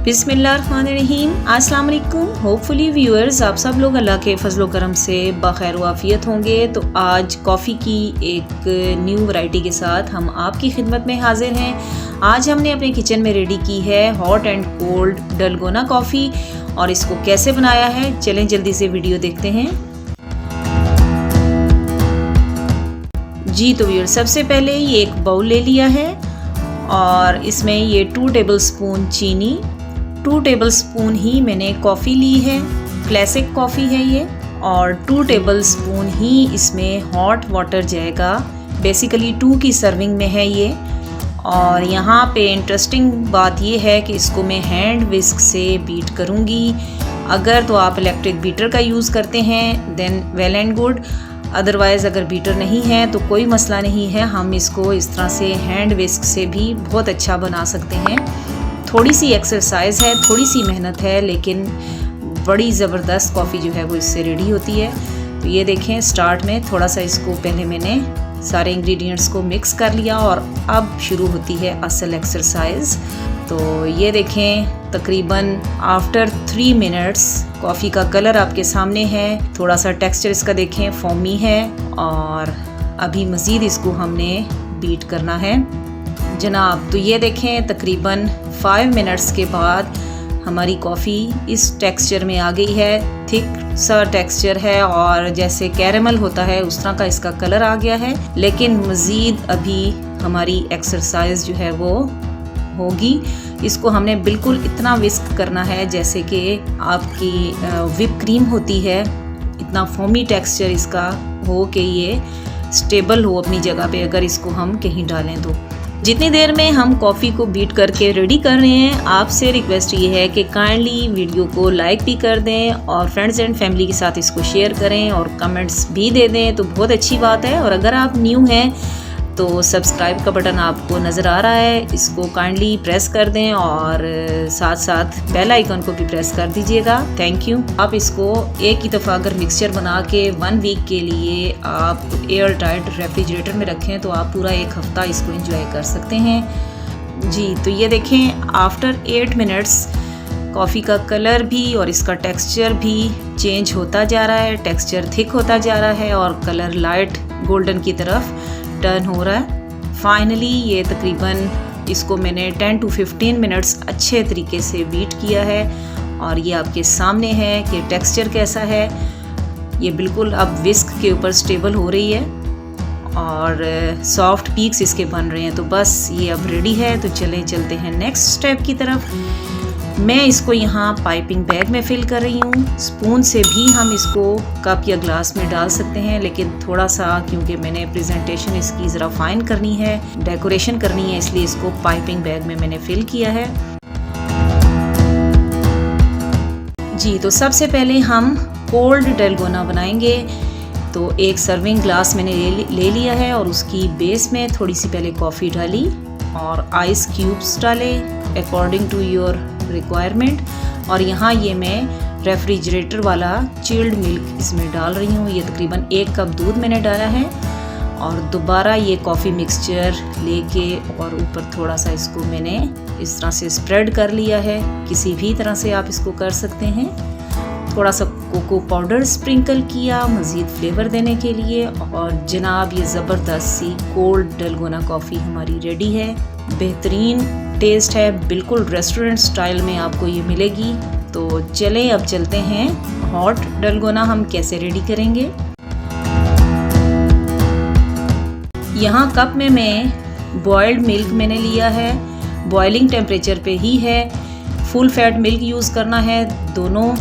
बिस्मिल्लाहिर्रहमानिर्रहीम। अस्सलाम वालेकुम। होपफुली व्यूअर्स आप सब लोग अल्लाह के फजलो करम से बखैर वाफ़ियत होंगे। तो आज कॉफ़ी की एक न्यू वैरायटी के साथ हम आपकी खिदमत में हाजिर हैं। आज हमने अपने किचन में रेडी की है hot and cold dalgona coffee और इसको कैसे बनाया है चलें जल्दी से वीडियो देखते हैं। जी तो व्यूअर्स सबसे पहले ये एक बाउल ले लिया है और इसमें ये 2 टेबलस्पून चीनी, 2 टेबलस्पून ही मैंने कॉफ़ी ली है, क्लासिक कॉफ़ी है ये, और 2 टेबलस्पून ही इसमें हॉट वाटर जाएगा। बेसिकली 2 की सर्विंग में है ये। और यहाँ पे इंटरेस्टिंग बात ये है कि इसको मैं हैंड विस्क से बीट करूँगी। अगर तो आप इलेक्ट्रिक बीटर का यूज़ करते हैं then well and good, otherwise अगर बीटर नहीं है तो कोई मसला नहीं है, हम इसको इस तरह से हैंड विस्क से भी बहुत अच्छा बना सकते हैं। थोड़ी सी एक्सरसाइज है, थोड़ी सी मेहनत है, लेकिन बड़ी ज़बरदस्त कॉफ़ी जो है वो इससे रेडी होती है। तो ये देखें स्टार्ट में थोड़ा सा इसको पहले मैंने सारे इंग्रेडिएंट्स को मिक्स कर लिया और अब शुरू होती है असल एक्सरसाइज। तो ये देखें तकरीबन आफ्टर 3 मिनट्स कॉफ़ी का कलर आपके सामने है। थोड़ा सा टेक्सचर इसका देखें फॉमी है और अभी मज़ीद इसको हमने बीट करना है जनाब। तो ये देखें तकरीबन 5 मिनट्स के बाद हमारी कॉफ़ी इस टेक्सचर में आ गई है। थिक सा टेक्सचर है और जैसे कैरेमल होता है उस तरह का इसका कलर आ गया है। लेकिन मज़ीद अभी हमारी एक्सरसाइज जो है वो होगी। इसको हमने बिल्कुल इतना विस्क करना है जैसे कि आपकी व्हिप क्रीम होती है, इतना फॉमी टेक्सचर इसका हो कि ये स्टेबल हो अपनी जगह पे अगर इसको हम कहीं डालें तो। जितनी देर में हम कॉफ़ी को बीट करके रेडी कर रहे हैं, आपसे रिक्वेस्ट ये है कि काइंडली वीडियो को लाइक भी कर दें और फ्रेंड्स एंड फैमिली के साथ इसको शेयर करें और कमेंट्स भी दे दें तो बहुत अच्छी बात है। और अगर आप न्यू हैं तो सब्सक्राइब का बटन आपको नज़र आ रहा है, इसको काइंडली प्रेस कर दें और साथ साथ बेल आइकन को भी प्रेस कर दीजिएगा। Thank you. आप इसको एक ही दफ़ा अगर मिक्सचर बना के 1 वीक के लिए आप एयर टाइट रेफ्रिजरेटर में रखें तो आप पूरा 1 हफ़्ता इसको एंजॉय कर सकते हैं। जी तो ये देखें आफ्टर 8 मिनट्स कॉफ़ी का कलर भी और इसका टेक्सचर भी चेंज होता जा रहा है, टेक्सचर थिक होता जा रहा है और कलर लाइट गोल्डन की तरफ टर्न हो रहा है। फाइनली ये तकरीबन इसको मैंने 10 to 15 मिनट्स अच्छे तरीके से बीट किया है और ये आपके सामने है कि टेक्सचर कैसा है। ये बिल्कुल अब विस्क के ऊपर स्टेबल हो रही है और सॉफ्ट पीक्स इसके बन रहे हैं। तो बस ये अब रेडी है। तो चलते हैं नेक्स्ट स्टेप की तरफ। मैं इसको यहाँ पाइपिंग बैग में फिल कर रही हूँ। स्पून से भी हम इसको कप या ग्लास में डाल सकते हैं, लेकिन थोड़ा सा क्योंकि मैंने प्रेजेंटेशन इसकी ज़रा फाइन करनी है, डेकोरेशन करनी है, इसलिए इसको पाइपिंग बैग में मैंने फिल किया है। जी तो सबसे पहले हम कोल्ड डलगोना बनाएंगे। तो एक सर्विंग ग्लास मैंने ले लिया है और उसकी बेस में थोड़ी सी पहले कॉफ़ी डाली और आइस क्यूब्स डाले अकॉर्डिंग टू योर रिक्वायरमेंट। और यहाँ ये मैं रेफ्रिजरेटर वाला चिल्ड मिल्क इसमें डाल रही हूँ। ये तकरीबन 1 कप दूध मैंने डाला है और दोबारा ये कॉफ़ी मिक्सचर लेके और ऊपर थोड़ा सा इसको मैंने इस तरह से स्प्रेड कर लिया है। किसी भी तरह से आप इसको कर सकते हैं। थोड़ा सा कोको पाउडर स्प्रिंकल किया मज़ीद फ्लेवर देने के लिए और जनाब ये ज़बरदस्त सी कोल्ड डलगोना कॉफ़ी हमारी रेडी है। बेहतरीन टेस्ट है, बिल्कुल रेस्टोरेंट स्टाइल में आपको ये मिलेगी। तो चलें अब चलते हैं हॉट डलगोना हम कैसे रेडी करेंगे। यहाँ कप में मैं बॉइल्ड मिल्क मैंने लिया है, बॉइलिंग टेम्परेचर पे ही है। फुल फैट मिल्क यूज़ करना है दोनों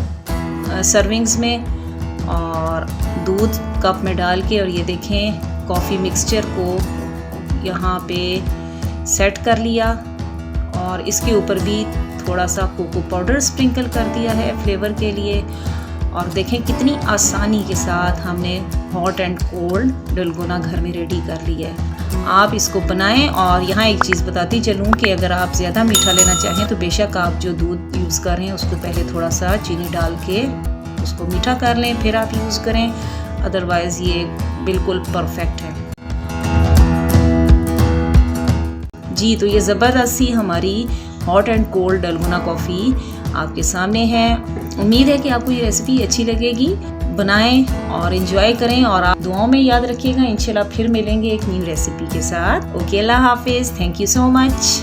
सर्विंग्स में और दूध कप में डाल के। और ये देखें कॉफ़ी मिक्सचर को यहाँ पे सेट कर लिया और इसके ऊपर भी थोड़ा सा कोको पाउडर स्प्रिंकल कर दिया है फ्लेवर के लिए। और देखें कितनी आसानी के साथ हमने हॉट एंड कोल्ड डलगोना घर में रेडी कर लिया है। आप इसको बनाएं। और यहाँ एक चीज़ बताती चलूँ कि अगर आप ज़्यादा मीठा लेना चाहें तो बेशक आप जो दूध यूज़ कर रहे हैं उसको पहले थोड़ा सा चीनी डाल के उसको मीठा कर लें फिर आप यूज़ करें, अदरवाइज़ ये बिल्कुल परफेक्ट है। जी तो ये ज़बरदस्त सी हमारी hot and cold dalgona coffee आपके सामने है। उम्मीद है कि आपको ये रेसिपी अच्छी लगेगी। बनाएं और एंजॉय करें और आप दुआओं में याद रखिएगा। इंशाल्लाह फिर मिलेंगे एक न्यू रेसिपी के साथ। ओके, अल्लाह हाफिज़। Thank you so much.